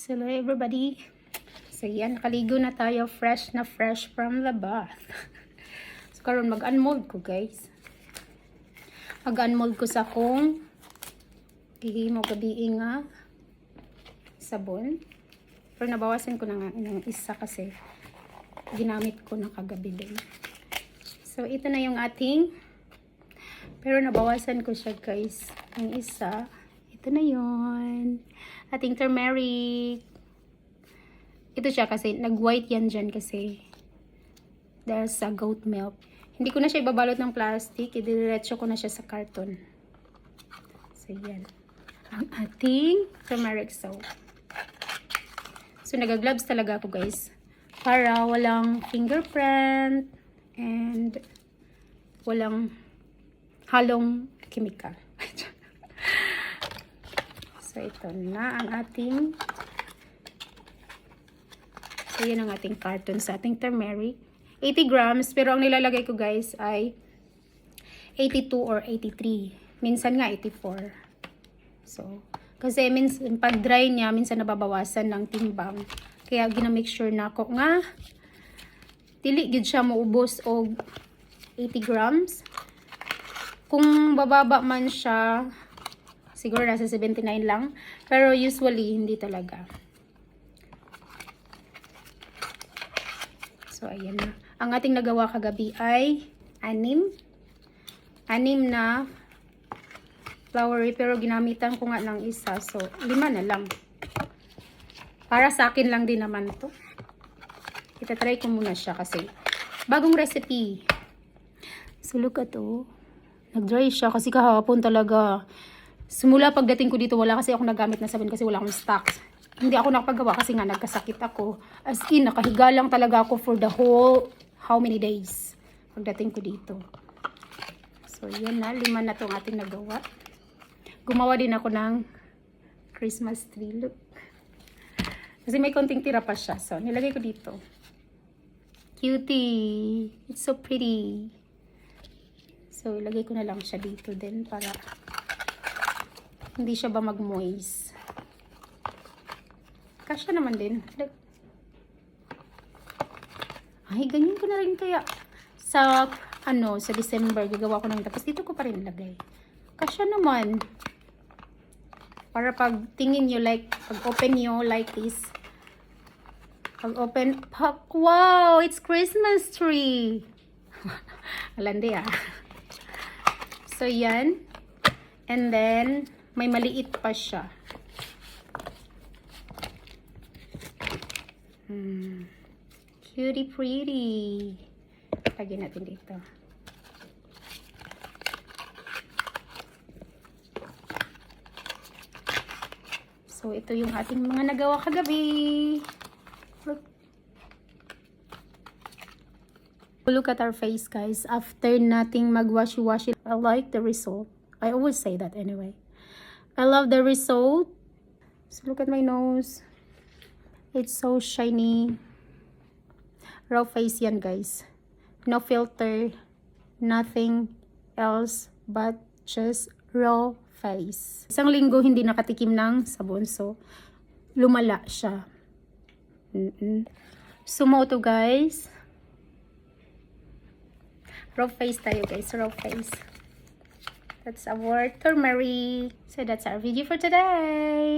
Hello everybody. So yan, nakaligo na tayo. Fresh na fresh from the bath. So karon mag-unmold ko guys. Mag-unmold ko sa kong gihimo gabi nga sabon. Pero nabawasan ko na nga ng isa kasi ginamit ko na kagabi din. So ito na yung ating, pero nabawasan ko siya guys. Ang isa, ito na yon, ating turmeric. Ito siya kasi nag-white yan dyan kasi dahil sa goat milk. Hindi ko na siya ibabalot ng plastic, idiretso ko na siya sa carton. So yan, ang ating turmeric soap. So nag-gloves talaga ako guys para walang fingerprint and walang halong chemical. So ito na ang ating, so yun ang ating carton sa ating turmeric. 80 grams, pero ang nilalagay ko guys ay 82 or 83. Minsan nga 84. So, kasi minsan, pag dry niya, minsan nababawasan ng timbang. Kaya ginamake sure na ako nga dili gid siya maubos og 80 grams. Kung bababa man siya, siguro nasa 79 lang. Pero usually, hindi talaga. So, ayan na. Ang ating nagawa kagabi ay 6 na flowery. Pero ginamitan ko nga ng isa. So, 5 na lang. Para sa akin lang din naman to. Itatry ko muna siya kasi bagong recipe. So, look at to. Nag-dry siya kasi kahapon talaga. Simula pagdating ko dito, wala kasi ako nagamit na sabon kasi wala akong stocks. Hindi ako nakapagawa kasi nga nagkasakit ako. As in, nakahiga lang talaga ako for the whole, how many days pagdating ko dito. So, yan na. 5 na itong ating nagawa. Gumawa din ako ng Christmas tree. Look. Kasi may konting tira pa siya. So, nilagay ko dito. Cutie. It's so pretty. So, ilagay ko na lang siya dito din para hindi siya ba mag-moist. Kasya naman din. Look. Ay, ganyan ko na rin kaya. Sa, sa December, gagawa ko ng tapos dito ko pa rin lagay. Kasya naman. Para pag tingin nyo, like, pag open nyo like this. Pag open, wow, it's Christmas tree. Alandi ah. So, yan. And then, may maliit pa siya. Cutie pretty. Lagyan natin dito. So, ito yung ating mga nagawa kagabi. Look at our face, guys. After nating mag-washi-washi, I like the result. I always say that anyway. I love the result. So, look at my nose. It's so shiny. Raw face yan, guys. No filter. Nothing else but just raw face. Isang linggo hindi nakatikim ng sabon. So, lumala siya. Sumo to, guys. Raw face tayo, guys. Raw face. That's our turmeric. So, that's our video for today.